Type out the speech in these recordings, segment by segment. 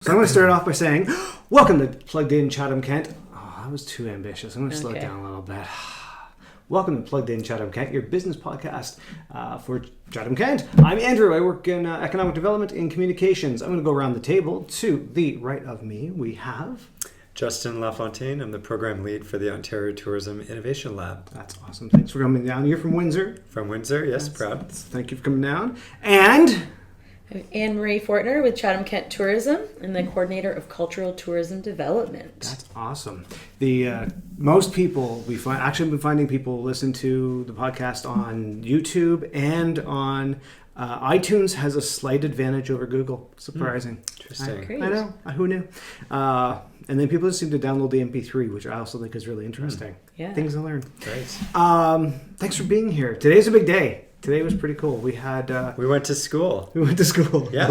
So I'm going to start off by saying, welcome to Plugged In Chatham-Kent. Oh, that was too ambitious. I'm going to slow it down a little bit. Welcome to Plugged In Chatham-Kent, your business podcast for Chatham-Kent. I'm Andrew. I work in economic development and communications. I'm going to go around the table. To the right of me, we have... Justin LaFontaine. I'm the program lead for the Ontario Tourism Innovation Lab. That's awesome. Thanks for coming down. You're from Windsor. From Windsor, yes, proud. Thank you for coming down. And... I'm Anne-Marie Fortner with Chatham-Kent Tourism and the coordinator of cultural tourism development. That's awesome. The most people we find actually been finding people listen to the podcast on YouTube and on iTunes has a slight advantage over Google. Surprising. Interesting. I know. Who knew? And then people just seem to download the MP3, which I also think is really interesting. Yeah. Things to learn. Great. Thanks for being here. Today's a big day. Today was pretty cool. We had... we went to school. We went to school. Yeah.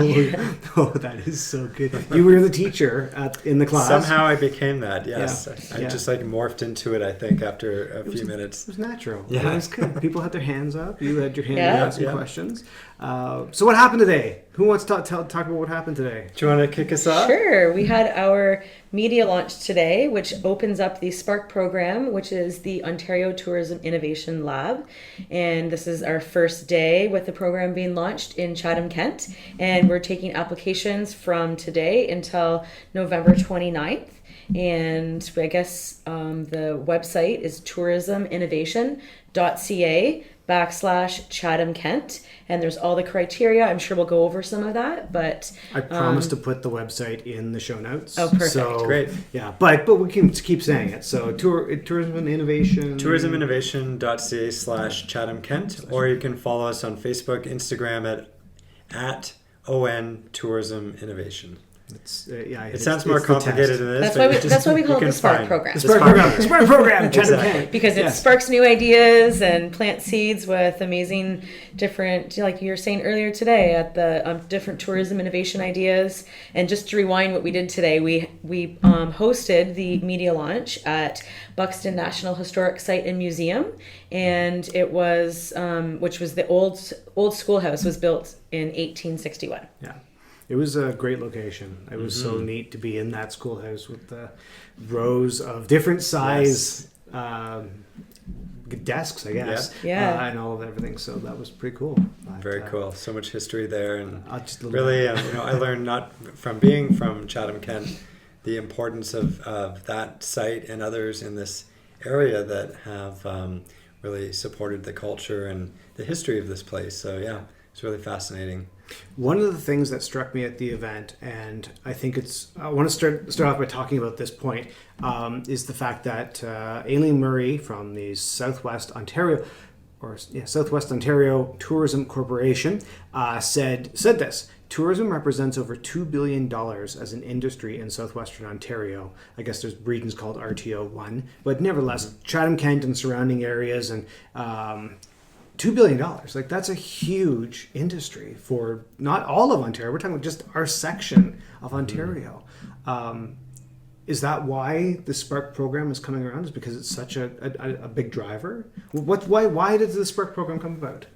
Oh, that is so good. You were the teacher in the class. Somehow I became that, yes. Yeah. I just morphed into it, I think, after a few minutes. It was natural. Yeah. It was good. People had their hands up. You had your hand Yeah. up, some questions. So what happened today? Who wants to talk about what happened today? Do you want to kick us off? Sure. We had our media launch today, which opens up the Spark program, which is the Ontario Tourism Innovation Lab. And this is our first day with the program being launched in Chatham-Kent. And we're taking applications from today until November 29th. And I guess the website is tourisminnovation.ca/Chatham-Kent. And there's all the criteria. I'm sure we'll go over some of that, but... I promise to put the website in the show notes. Oh, perfect. So, Great. Yeah, but we can keep saying it. So tourism and innovation... tourisminnovation.ca/Chatham-Kent, or you can follow us on Facebook, Instagram at ON Tourism Innovation. It sounds more complicated than this. That's why we call it the Spark program. The Spark program. The Spark program. Chatham-Kent. Because it sparks new ideas and plants seeds with amazing different, like you were saying earlier today, at the different tourism innovation ideas. And just to rewind what we did today, we hosted the media launch at Buxton National Historic Site and Museum, and it was which was the old schoolhouse, was built in 1861. Yeah. It was a great location. It was so neat to be in that schoolhouse with the rows of different size desks, I guess. Yeah. And all of everything. So that was pretty cool. Very cool. So much history there, and just really, I learned not from being from Chatham-Kent the importance of that site and others in this area that have really supported the culture and the history of this place. So yeah, it's really fascinating. One of the things that struck me at the event, and I think I want to start off by talking about this point, is the fact that Aileen Murray from the Southwest Ontario Tourism Corporation said this: tourism represents over $2 billion as an industry in southwestern Ontario. I guess there's regions called RTO1, but nevertheless, Chatham-Kent and surrounding areas, and $2 billion. Like, that's a huge industry for not all of Ontario. We're talking about just our section of Ontario. Is that why the Spark program is coming around? Is because it's such a big driver? Why did the Spark program come about?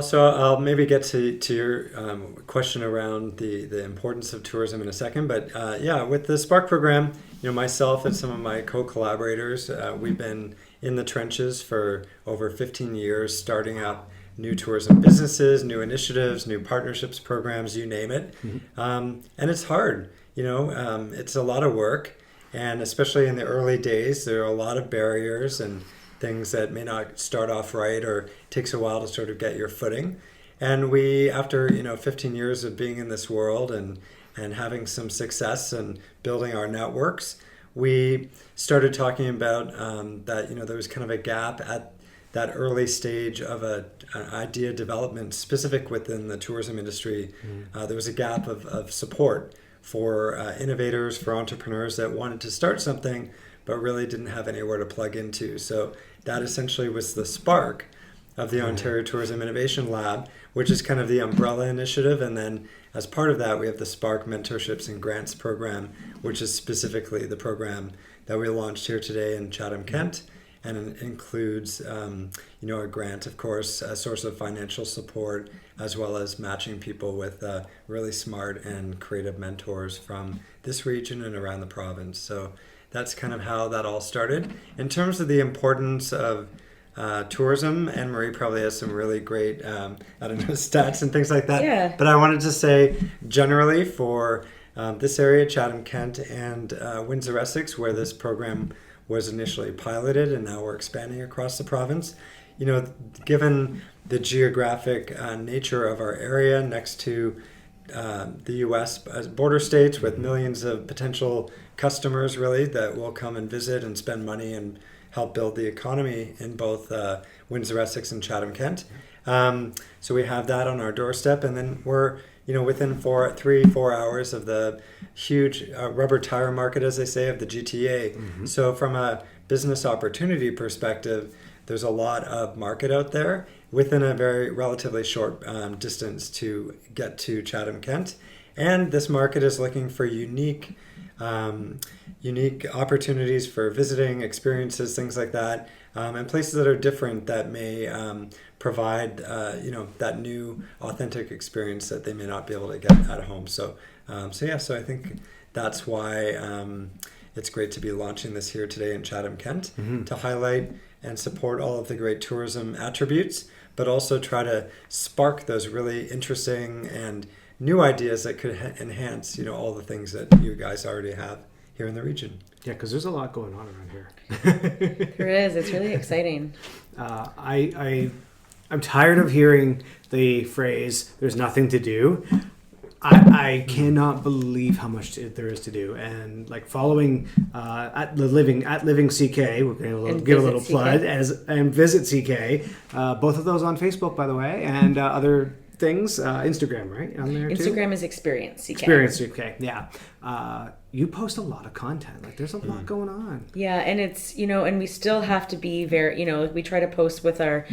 So I'll maybe get to your question around the importance of tourism in a second. But with the Spark program, myself and some of my co-collaborators, we've been in the trenches for over 15 years, starting up new tourism businesses, new initiatives, new partnerships programs, you name it. And it's hard, it's a lot of work. And especially in the early days, there are a lot of barriers and things that may not start off right, or takes a while to sort of get your footing. And we, after 15 years of being in this world and having some success and building our networks, we started talking about that there was kind of a gap at that early stage of an idea development specific within the tourism industry. There was a gap of support for innovators, for entrepreneurs that wanted to start something but really didn't have anywhere to plug into. So that essentially was the spark of the Ontario Tourism Innovation Lab, which is kind of the umbrella initiative. And then as part of that, we have the Spark Mentorships and Grants program, which is specifically the program that we launched here today in Chatham-Kent. and it includes, a grant, of course, a source of financial support, as well as matching people with really smart and creative mentors from this region and around the province. So that's kind of how that all started. In terms of the importance of tourism, Anne Marie probably has some really great, stats and things like that. Yeah. But I wanted to say, generally, for this area, Chatham-Kent and Windsor-Essex, where this program was initially piloted and now we're expanding across the province, given the geographic nature of our area next to the U.S. border states with millions of potential customers, really, that will come and visit and spend money and help build the economy in both Windsor-Essex and Chatham-Kent. So we have that on our doorstep, and then we're within 3-4 hours of the huge rubber tire market, as they say, of the GTA. Mm-hmm. So from a business opportunity perspective, there's a lot of market out there within a very relatively short distance to get to Chatham-Kent. And this market is looking for unique opportunities for visiting, experiences, things like that, and places that are different that may provide, that new authentic experience that they may not be able to get at home. So I think that's why it's great to be launching this here today in Chatham-Kent, mm-hmm. to highlight and support all of the great tourism attributes, but also try to spark those really interesting and new ideas that could enhance, all the things that you guys already have here in the region. Yeah, because there's a lot going on around here. There is. It's really exciting. I'm tired of hearing the phrase, there's nothing to do. I cannot believe how much there is to do, and like following at Living CK, we're going to give a little plug and visit CK. Both of those on Facebook, by the way, and other things. Instagram, right, on there too. Instagram is Experience CK. Experience CK, yeah. You post a lot of content. Like there's a lot going on. Yeah, and it's and we still have to be very we try to post with our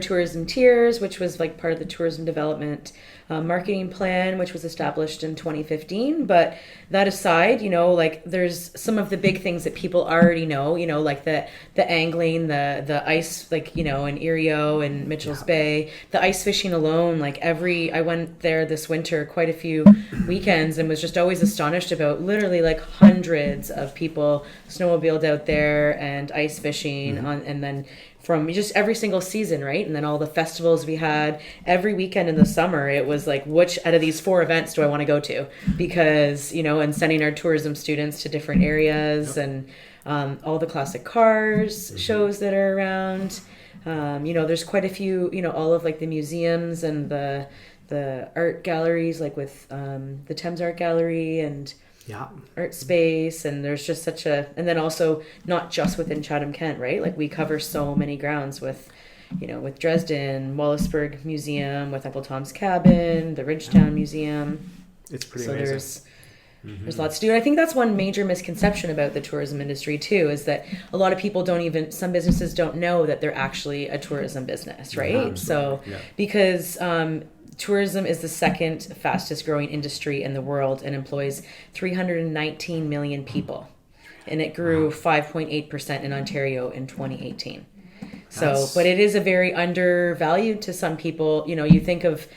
tourism tiers, which was like part of the tourism development marketing plan, which was established in 2015. But that aside, like there's some of the big things that people already know, like the angling, the ice, like in Erio and Mitchell's Bay, the ice fishing alone. Like I went there this winter quite a few weekends and was just always astonished about literally like hundreds of people snowmobiled out there and ice fishing and then from just every single season, right? And then all the festivals we had every weekend in the summer, it was like, which out of these 4 events do I want to go to? Because, and sending our tourism students to different areas and all the classic cars shows that are around. There's quite a few, all of like the museums and the art galleries, like with the Thames Art Gallery and Art Space, and there's just and then also not just within Chatham-Kent, right? Like we cover so many grounds with, with Dresden, Wallaceburg Museum, with Uncle Tom's Cabin, the Ridgetown Museum. It's pretty amazing. There's lots to do. And I think that's one major misconception about the tourism industry too, is that a lot of people some businesses don't know that they're actually a tourism business, right? Because tourism is the second fastest growing industry in the world and employs 319 million people. And it grew 5.8% in Ontario in 2018. But it is a very undervalued to some people. You think of,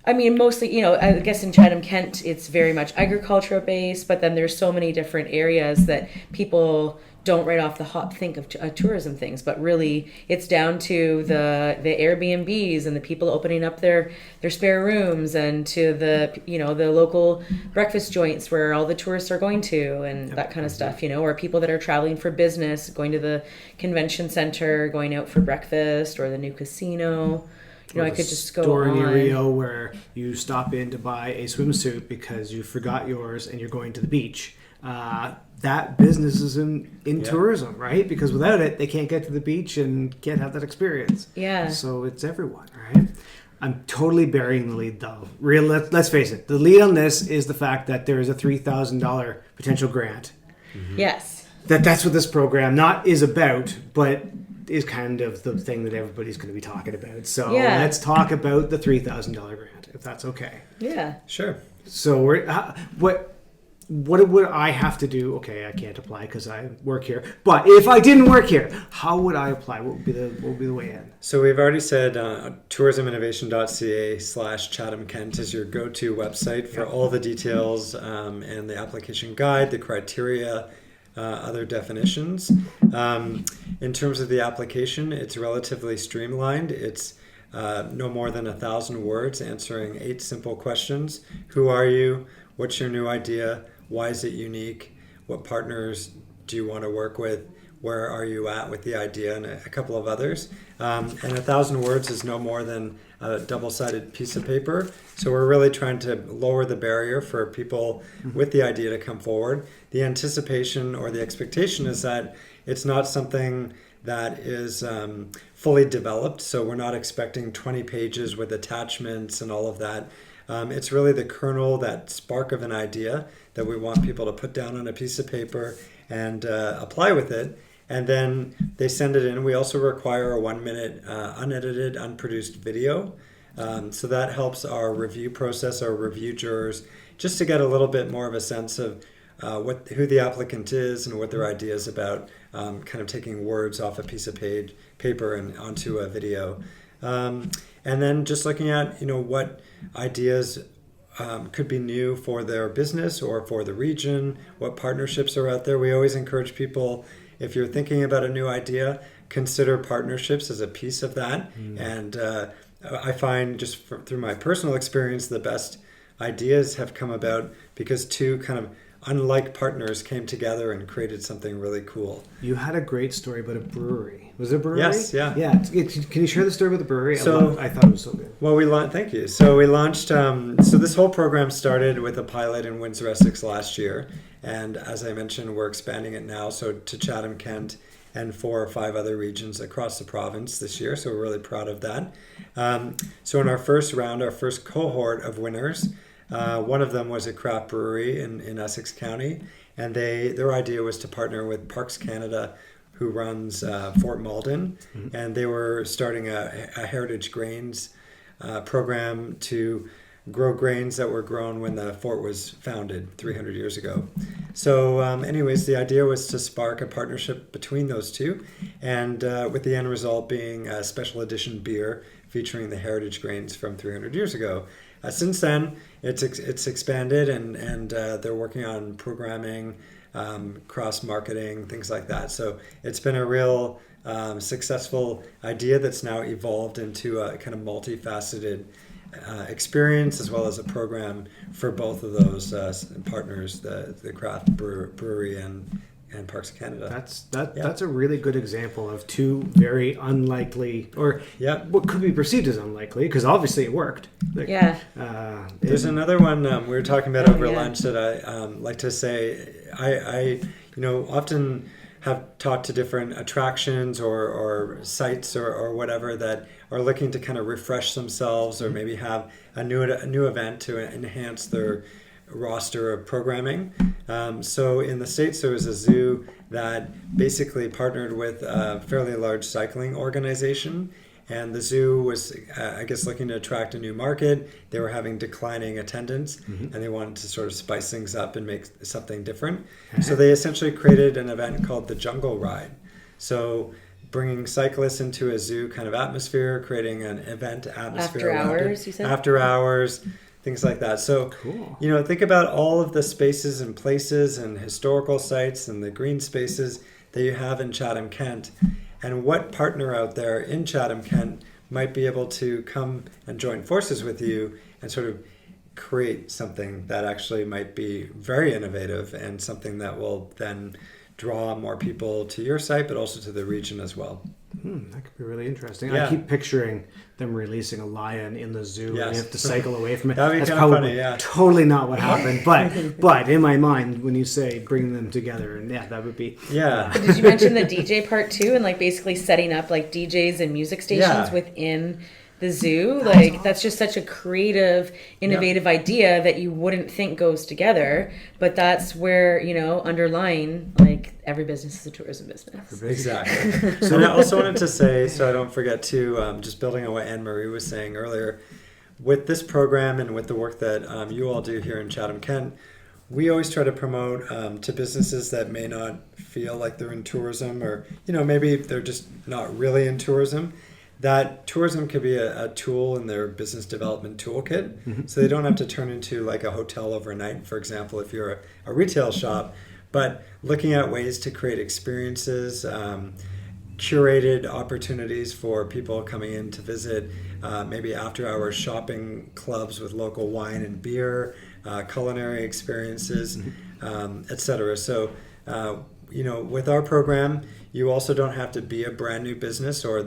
mostly, I guess in Chatham-Kent, it's very much agricultural based, but then there's so many different areas that people don't right off the hop think of tourism things, but really it's down to the Airbnbs and the people opening up their spare rooms, and to the the local breakfast joints where all the tourists are going to, and that kind of stuff, or people that are traveling for business, going to the convention center, going out for breakfast, or the new casino. I could just go store on. in Rio where you stop in to buy a swimsuit because you forgot yours and you're going to the beach. That business is in tourism, right? Because without it, they can't get to the beach and can't have that experience. Yeah. So it's everyone, right? I'm totally burying the lead, though. Let's face it. The lead on this is the fact that there is a $3,000 potential grant. Mm-hmm. Yes. That's what this program is about, but is kind of the thing that everybody's going to be talking about. So let's talk about the $3,000 grant, if that's okay. Yeah. Sure. So what would I have to do? Okay, I can't apply because I work here. But if I didn't work here, how would I apply? What would be the way in? So we've already said tourisminnovation.ca/Chatham-Kent is your go-to website for all the details and the application guide, the criteria, other definitions. In terms of the application, it's relatively streamlined. It's no more than 1,000 words answering 8 simple questions. Who are you? What's your new idea? Why is it unique? What partners do you want to work with? Where are you at with the idea? And a couple of others. And 1,000 words is no more than a double-sided piece of paper. So we're really trying to lower the barrier for people with the idea to come forward. The anticipation or the expectation is that it's not something that is fully developed. So we're not expecting 20 pages with attachments and all of that. It's really the kernel, that spark of an idea that we want people to put down on a piece of paper and apply with it. And then they send it in. We also require a 1-minute unedited, unproduced video. So that helps our review process, our review jurors, just to get a little bit more of a sense of who the applicant is and what their idea is about, kind of taking words off a piece of paper and onto a video. And then just looking at, what ideas could be new for their business or for the region, what partnerships are out there. We always encourage people, if you're thinking about a new idea, consider partnerships as a piece of that. And I find just through my personal experience, the best ideas have come about because two kind of unlike partners came together and created something really cool. You had a great story about a brewery. Was it a brewery? Yes, yeah. Yeah. Can you share the story about the brewery? So, I thought it was so good. Well, thank you. So we launched, so this whole program started with a pilot in Windsor, Essex last year. And as I mentioned, we're expanding it now, so to Chatham-Kent and 4 or 5 other regions across the province this year. So we're really proud of that. So in our first round, our first cohort of winners, one of them was a craft brewery in Essex County, and their idea was to partner with Parks Canada, who runs Fort Malden, and they were starting a heritage grains program to grow grains that were grown when the fort was founded 300 years ago. So anyways, the idea was to spark a partnership between those two, and with the end result being a special edition beer featuring the heritage grains from 300 years ago. Since then, it's expanded, and they're working on programming, cross-marketing, things like that. So it's been a real successful idea that's now evolved into a kind of multifaceted experience, as well as a program for both of those partners, the craft brewery and Parks Canada. That's a really good example of two very unlikely, or what could be perceived as unlikely, because obviously it worked. There's another one we were talking about over lunch that I like to say. I often have talked to different attractions or sites or whatever that are looking to kind of refresh themselves or maybe have a new event to enhance their roster of programming. So in the States, there was a zoo that basically partnered with a fairly large cycling organization. And the zoo was, looking to attract a new market. They were having declining attendance, and they wanted to sort of spice things up and make something different. So they essentially created an event called the Jungle Ride. So bringing cyclists into a zoo kind of atmosphere, creating an event atmosphere. After hours, you said? After hours, things like that. So, cool. Think about all of the spaces and places and historical sites and the green spaces that you have in Chatham-Kent. And what partner out there in Chatham-Kent might be able to come and join forces with you and sort of create something that actually might be very innovative and something that will then draw more people to your site, but also to the region as well. That could be really interesting. Yeah. I keep picturing them releasing a lion in the zoo, and you have to cycle away from it. That'd be That's kind of probably funny, yeah. totally not what happened. But in my mind, when you say bringing them together, and that would be Did you mention the DJ part too, and basically setting up DJs and music stations within the zoo? That's just such a creative, innovative idea that you wouldn't think goes together, but that's where underlying every business is a tourism business. Exactly. So I also wanted to say, so I don't forget to, just building on what Anne-Marie was saying earlier, with this program and with the work that you all do here in Chatham-Kent, we always try to promote to businesses that may not feel like they're in tourism, or maybe they're just not really in tourism, that tourism could be a tool in their business development toolkit. So they don't have to turn into like a hotel overnight, for example, if you're a retail shop, but looking at ways to create experiences, curated opportunities for people coming in to visit, maybe after hours shopping clubs with local wine and beer, culinary experiences, etc. So, with our program, you also don't have to be a brand new business, or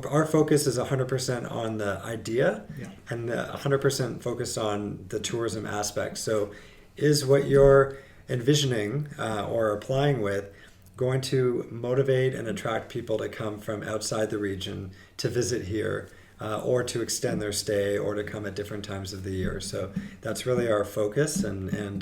our focus is 100% on the idea, and 100% focused on the tourism aspect. So is what you're envisioning or applying with going to motivate and attract people to come from outside the region to visit here, or to extend their stay, or to come at different times of the year? So that's really our focus, and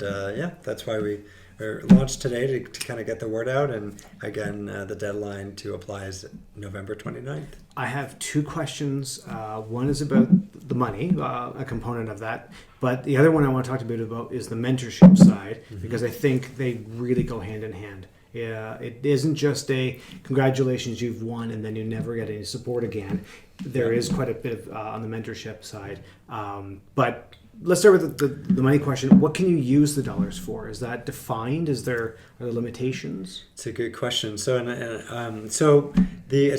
that's why we launched today, to kind of get the word out. And again, the deadline to apply is November 29th. I have two questions. One is about the money, a component of that. But the other one I want to talk a bit about is the mentorship side, because I think they really go hand in hand. Yeah, it isn't just a congratulations, you've won, and then you never get any support again. There is quite a bit of, on the mentorship side. But let's start with the money question. What can you use the dollars for? Is that defined? Are there limitations? It's a good question. So, it's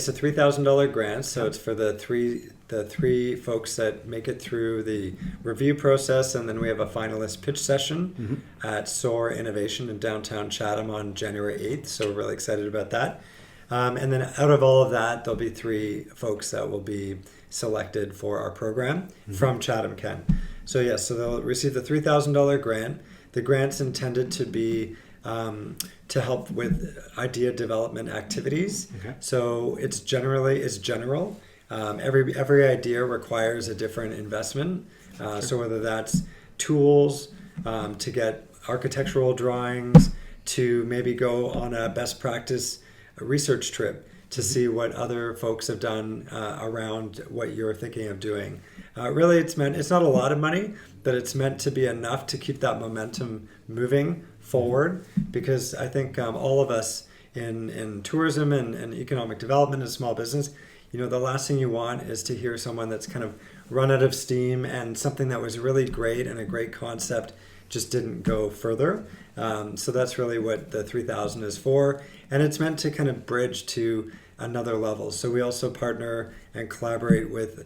a $3,000 grant. So it's for the three folks that make it through the review process, and then we have a finalist pitch session at SOAR Innovation in downtown Chatham on January 8th. So we're really excited about that. And then out of all of that, there'll be 3 folks that will be selected for our program from Chatham-Kent. So yes, so they'll receive the $3,000 grant. The grant's intended to be to help with idea development activities. Okay. So it's general. Every idea requires a different investment. So whether that's tools to get architectural drawings, to maybe go on a best practice research trip to see what other folks have done around what you're thinking of doing. Really, it's not a lot of money, but it's meant to be enough to keep that momentum moving forward, because I think all of us in tourism and economic development and small business, the last thing you want is to hear someone that's kind of run out of steam, and something that was really great and a great concept just didn't go further. So that's really what the 3,000 is for. And it's meant to kind of bridge to another level. So we also partner and collaborate with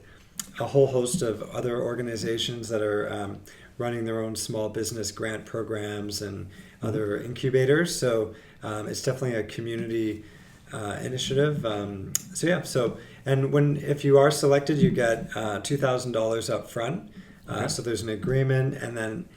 a whole host of other organizations that are running their own small business grant programs and other incubators. So it's definitely a community initiative. If you are selected, you get $2,000 up front. So there's an agreement, and then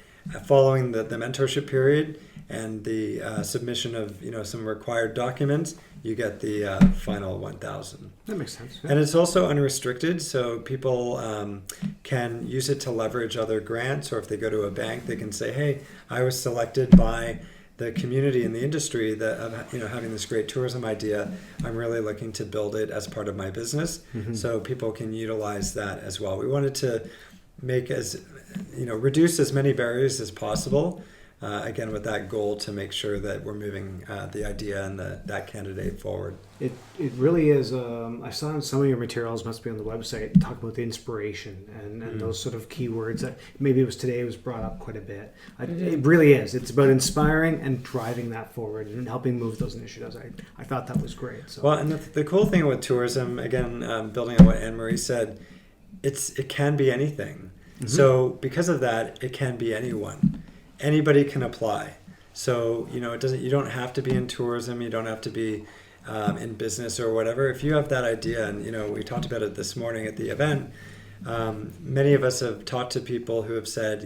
following the mentorship period and the submission of some required documents, you get the final $1,000. That makes sense. Yeah. And it's also unrestricted, so people can use it to leverage other grants, or if they go to a bank, they can say, "Hey, I was selected by the community in the industry that having this great tourism idea. I'm really looking to build it as part of my business." So people can utilize that as well. We wanted to make reduce as many barriers as possible. Again, with that goal to make sure that we're moving the idea and that candidate forward. It really is. I saw in some of your materials, must be on the website, talk about the inspiration and those sort of keywords that maybe it was brought up quite a bit. It really is. It's about inspiring and driving that forward and helping move those initiatives. I thought that was great. So. Well, and the cool thing with tourism, again, building on what Anne-Marie said, it can be anything. So because of that, it can be anyone. Anybody can apply. So, you don't have to be in tourism. You don't have to be in business or whatever. If you have that idea, and, we talked about it this morning at the event, many of us have talked to people who have said,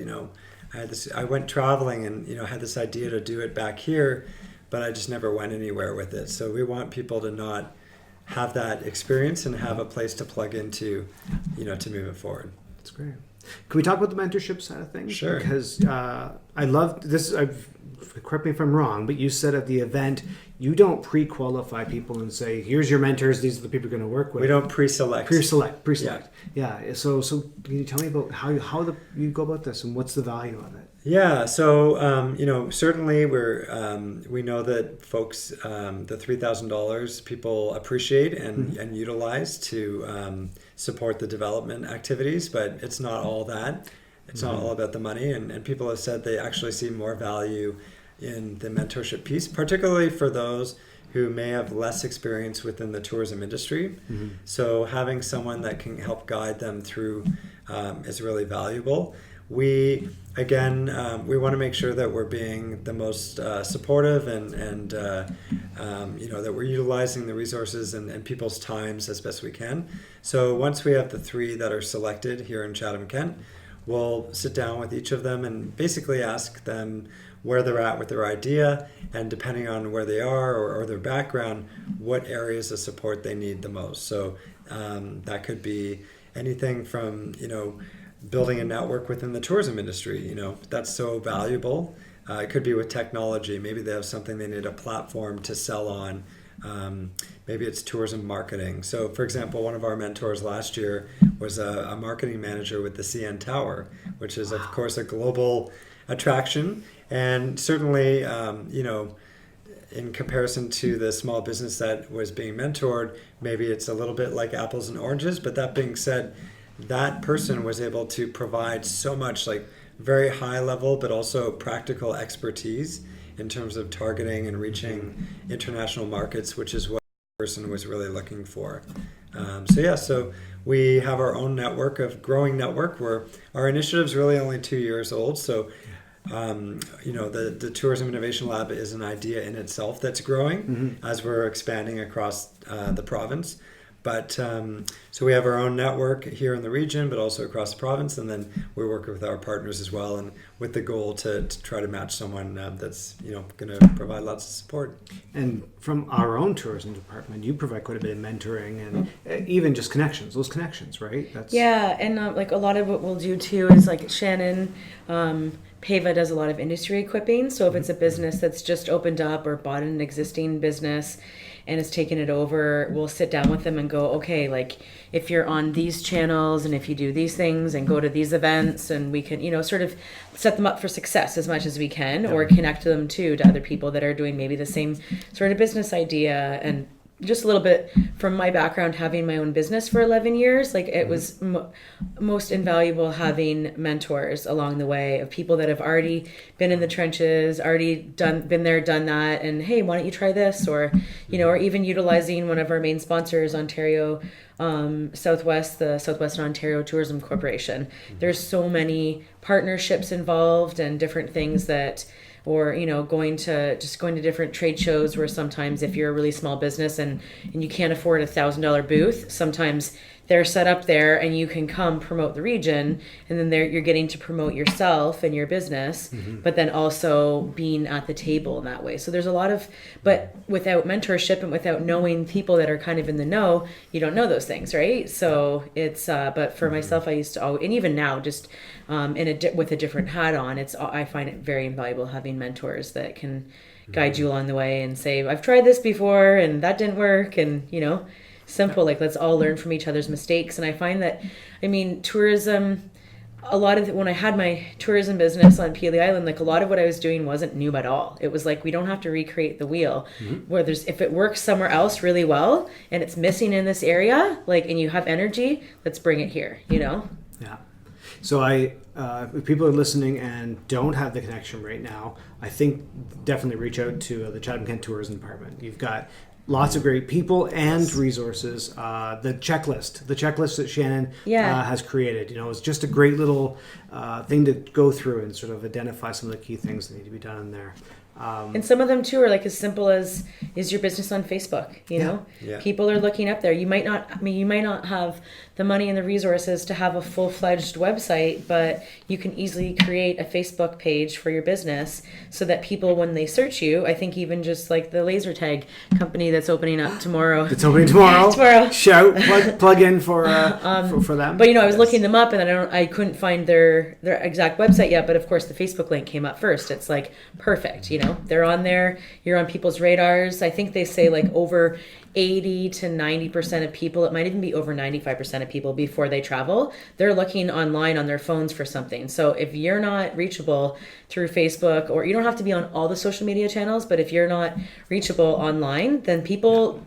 I went traveling and, had this idea to do it back here, but I just never went anywhere with it. So we want people to not have that experience and have a place to plug into, to move it forward. That's great. Can we talk about the mentorship side of things? Sure. Because I love this. Correct me if I'm wrong, but you said at the event you don't pre-qualify people and say, "Here's your mentors. These are the people you're going to work with." We don't pre-select. Pre-select. Yeah. So can you tell me about how you go about this and what's the value of it? Yeah, so certainly we know that folks the $3,000 people appreciate and utilize to support the development activities, but it's not all that. It's not all about the money, and people have said they actually see more value in the mentorship piece, particularly for those who may have less experience within the tourism industry. So having someone that can help guide them through is really valuable. We want to make sure that we're being the most supportive and that we're utilizing the resources and people's times as best we can. So once we have the 3 that are selected here in Chatham-Kent, we'll sit down with each of them and basically ask them where they're at with their idea, and depending on where they are or their background, what areas of support they need the most. So that could be anything from, building a network within the tourism industry, that's so valuable. It could be with technology. Maybe they have something they need a platform to sell on. Maybe it's tourism marketing. So, for example, one of our mentors last year was a marketing manager with the CN Tower, which is, of course, a global attraction. And certainly, in comparison to the small business that was being mentored, maybe it's a little bit like apples and oranges. But that being said, that person was able to provide so much, like very high level, but also practical expertise in terms of targeting and reaching international markets, which is what the person was really looking for. So we have our own growing network, where our initiative is really only 2 years old. So, the Tourism Innovation Lab is an idea in itself that's growing as we're expanding across the province. But so we have our own network here in the region, but also across the province, and then we work with our partners as well, and with the goal to try to match someone that's going to provide lots of support. And from our own tourism department, you provide quite a bit of mentoring and even just those connections, right? And like a lot of what we'll do too is like Shannon. Pava does a lot of industry equipping. So if it's a business that's just opened up or bought an existing business and has taken it over, we'll sit down with them and go, okay, like if you're on these channels and if you do these things and go to these events, and we can, sort of set them up for success as much as we can, or connect them to other people that are doing maybe the same sort of business idea. And just a little bit from my background, having my own business for 11 years, like it was most invaluable having mentors along the way of people that have already been in the trenches, been there, done that. And hey, why don't you try this? Or, or even utilizing one of our main sponsors, Ontario Southwest, the Southwestern Ontario Tourism Corporation. There's so many partnerships involved and different things that, or going to different trade shows, where sometimes if you're a really small business and you can't afford $1,000 booth, sometimes they're set up there and you can come promote the region, and then you're getting to promote yourself and your business, but then also being at the table in that way. So there's a lot of, but without mentorship and without knowing people that are kind of in the know, you don't know those things, right? So it's but for myself, I used to, and even now, just with a different hat on, I find it very invaluable having mentors that can guide you along the way and say, I've tried this before and that didn't work, and simple, like let's all learn from each other's mistakes. And I find that, tourism, a lot of when I had my tourism business on Peely Island, like a lot of what I was doing wasn't new at all. It was like, we don't have to recreate the wheel. Where if it works somewhere else really well and it's missing in this area, like, and you have energy, let's bring it here, Yeah. So if people are listening and don't have the connection right now, I think definitely reach out to the Chatham-Kent Tourism Department. You've got lots of great people and resources. The checklist that Shannon has created, is just a great little thing to go through and sort of identify some of the key things that need to be done in there. And some of them too are like as simple as, is your business on Facebook? People are looking up there. You might not have the money and the resources to have a full-fledged website, but you can easily create a Facebook page for your business so that people, when they search you, I think even just like the laser tag company that's opening up tomorrow. It's opening tomorrow. Shout, plug in for them. But I was looking them up and I couldn't find their exact website yet, but of course the Facebook link came up first. It's like perfect, they're on there. You're on people's radars. I think they say like over 80 to 90% of people, it might even be over 95% of people before they travel, they're looking online on their phones for something. So if you're not reachable through Facebook, or you don't have to be on all the social media channels, but if you're not reachable online, then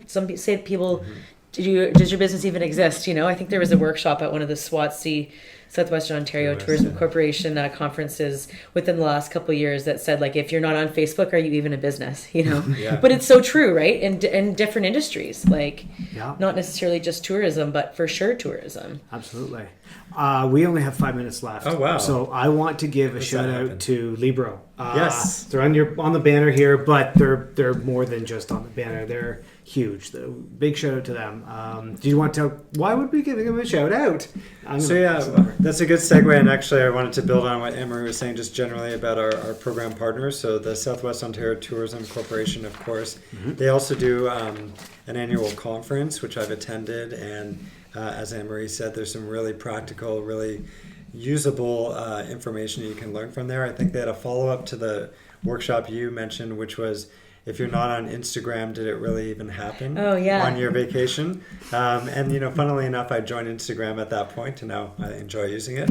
some say people, does your business even exist? I think there was a workshop at one of the SWATC, Southwestern Ontario Tourism Corporation conferences within the last couple of years that said, like, if you're not on Facebook, are you even a business? Yeah. But it's so true, right? In different industries, like not necessarily just tourism, but for sure tourism. Absolutely. We only have 5 minutes left. Oh, wow. So I want to give a shout out to Libro. Yes. They're on the banner here, but they're more than just on the banner. They're huge. Big shout out to them. Do you want to tell why would we give them a shout out? That's a good segue, and actually I wanted to build on what Anne-Marie was saying just generally about our program partners. So the Southwest Ontario Tourism Corporation, of course, they also do an annual conference, which I've attended, and as Anne-Marie said, there's some really practical, really usable information you can learn from there. I think they had a follow-up to the workshop you mentioned, which was, if you're not on Instagram, did it really even happen on your vacation? And, funnily enough, I joined Instagram at that point, and now I enjoy using it.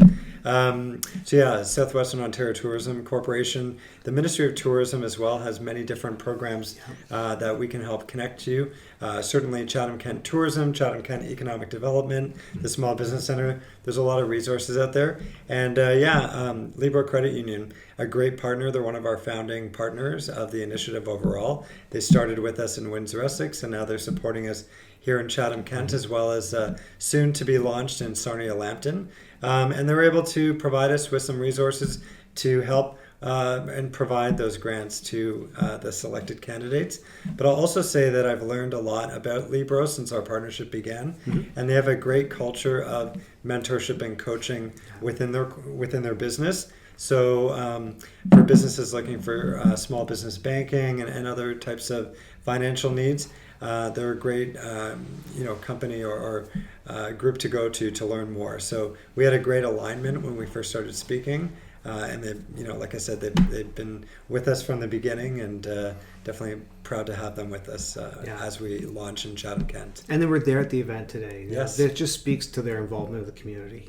Southwestern Ontario Tourism Corporation, the Ministry of Tourism as well, has many different programs that we can help connect to. Certainly Chatham-Kent Tourism, Chatham-Kent Economic Development, the Small Business Center. There's a lot of resources out there. And Libro Credit Union, a great partner. They're one of our founding partners of the initiative overall. They started with us in Windsor-Essex, and now they're supporting us here in Chatham-Kent, as well as soon to be launched in Sarnia-Lambton. And they're able to provide us with some resources to help and provide those grants to the selected candidates. But I'll also say that I've learned a lot about Libro since our partnership began, and they have a great culture of mentorship and coaching within their business. So for businesses looking for small business banking and other types of financial needs, they're a great company or group to go to learn more. So we had a great alignment when we first started speaking. And they've, like I said, they've been with us from the beginning, and definitely proud to have them with us as we launch in Chatham-Kent. And they were there at the event today. Yes. It just speaks to their involvement with the community,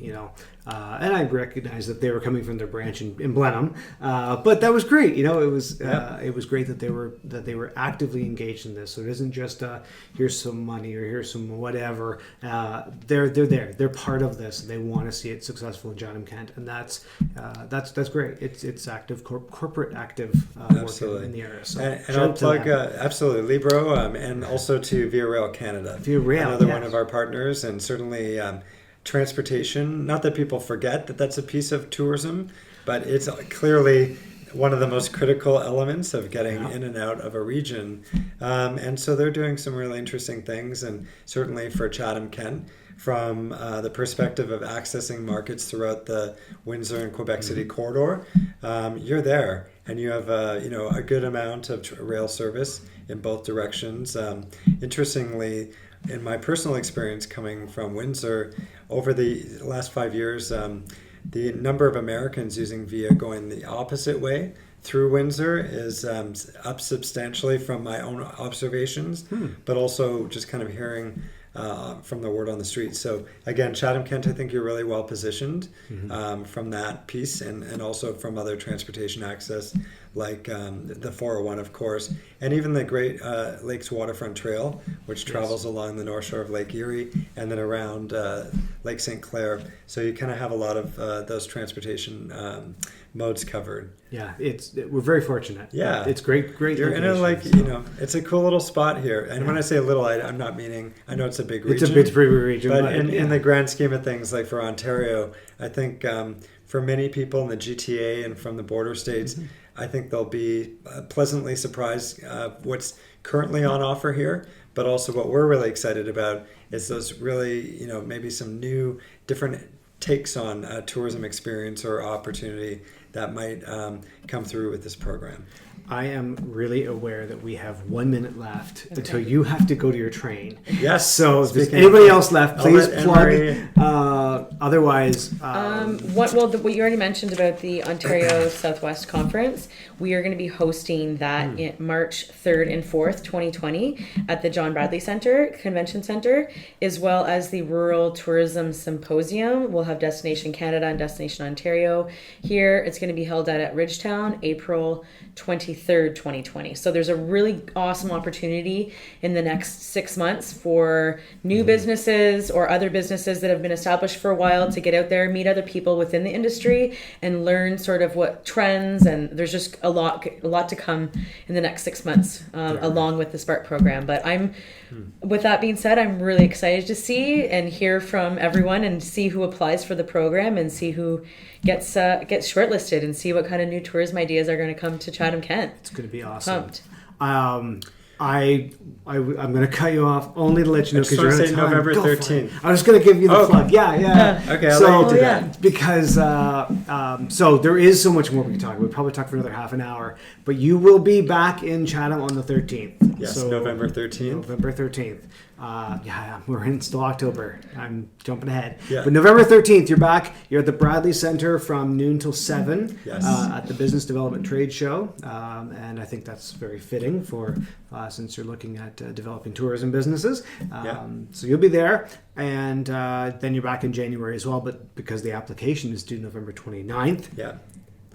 And I recognize that they were coming from their branch in Blenheim, but that was great. It was great that they were actively engaged in this. So it isn't just here's some money or here's some whatever. They're there. They're part of this. They want to see it successful in Chatham-Kent, and that's great. It's active corporate active work in the area. So and I'll plug absolutely Libro and also to Via Rail Canada. Via Rail, another one of our partners, and certainly transportation. Not that people forget that that's a piece of tourism, but it's clearly one of the most critical elements of getting in and out of a region. And so they're doing some really interesting things, and certainly for Chatham-Kent, from the perspective of accessing markets throughout the Windsor and Quebec City corridor, you're there, and you have a good amount of rail service in both directions. Interestingly, in my personal experience coming from Windsor, over the last 5 years, the number of Americans using VIA going the opposite way through Windsor is up substantially from my own observations, but also just kind of hearing from the word on the street. So again, Chatham-Kent, I think you're really well positioned from that piece, and also from other transportation access like the 401, of course, and even the Great Lakes Waterfront Trail, which travels along the north shore of Lake Erie and then around Lake St. Clair. So you kind of have a lot of those transportation modes covered. Yeah, we're very fortunate. Yeah, it's great. You're in it's a cool little spot here. And when I say little, I'm not meaning, I know it's a big region. It's a big region, but in the grand scheme of things, like for Ontario, I think for many people in the GTA and from the border states, I think they'll be pleasantly surprised what's currently on offer here. But also what we're really excited about is those really, maybe some new, different takes on tourism experience or opportunity that might come through with this program. I am really aware that we have 1 minute left until you have to go to your train. Yes. So if there's Speaking anybody of- else left, I'll please let plug. Anne-Marie- Otherwise, What you already mentioned about the Ontario Southwest Conference, we are going to be hosting that in March 3rd and 4th, 2020 at the John Bradley Convention Center, as well as the Rural Tourism Symposium. We'll have Destination Canada and Destination Ontario here. It's going to be held at Ridgetown, April 23rd, 2020. So there's a really awesome opportunity in the next 6 months for new businesses or other businesses that have been established for a while to get out there, meet other people within the industry, and learn sort of what trends. And there's just a lot to come in the next 6 months, along with the Spark program. But with that being said, I'm really excited to see and hear from everyone and see who applies for the program and see who gets shortlisted and see what kind of new tourism ideas are going to come to Chatham-Kent. it's going to be awesome. Pumped. I'm going to cut you off only to let you know I just because you're wanna out of say time. November Go for it. 13th. I was going to give you the Oh. plug. Yeah. Okay, I'll So, let you do that. because so there is so much more we can talk. We'll probably talk for another half an hour, but you will be back in Chatham on the 13th. Yes, So, November 13th. November 13th. We're in still October. I'm jumping ahead. Yeah. But November 13th, you're back. You're at the Bradley Center from noon till 7 Yes. at the Business Development Trade Show. And I think that's very fitting for since you're looking at developing tourism businesses. So you'll be there. And then you're back in January as well. But because the application is due November 29th, Yeah.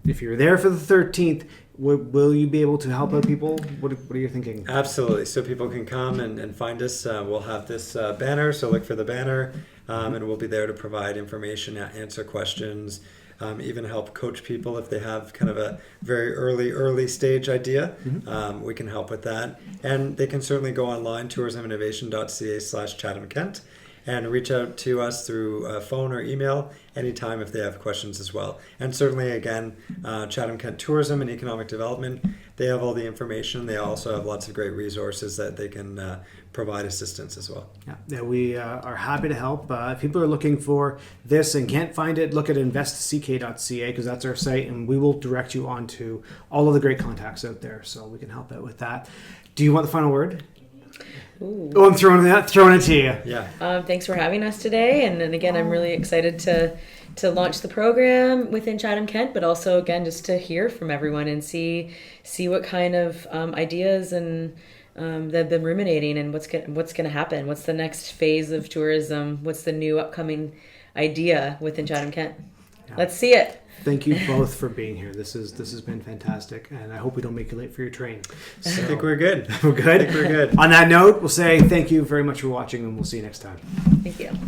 if you're there for the 13th, will you be able to help out people? What are you thinking? Absolutely. So people can come and find us. We'll have this banner, so look for the banner, and we'll be there to provide information, answer questions, even help coach people if they have kind of a very early stage idea. We can help with that. And they can certainly go online, tourisminnovation.ca/Chatham-Kent, and reach out to us through phone or email anytime if they have questions as well. And certainly, again, Chatham-Kent Tourism and Economic Development, they have all the information. They also have lots of great resources that they can provide assistance as well. Yeah, we are happy to help. If people are looking for this and can't find it, look at investck.ca because that's our site, and we will direct you on to all of the great contacts out there so we can help out with that. Do you want the final word? Ooh. Oh, I'm throwing it to you. Yeah. Thanks for having us today. And again, I'm really excited to launch the program within Chatham-Kent, but also, again, just to hear from everyone and see what kind of ideas and they've been ruminating and what's going to happen. What's the next phase of tourism? What's the new upcoming idea within Chatham-Kent? Yeah. Let's see it. Thank you both for being here. This has been fantastic, and I hope we don't make you late for your train. So, I think we're good. we're good. I think we're good. On that note, we'll say thank you very much for watching, and we'll see you next time. Thank you.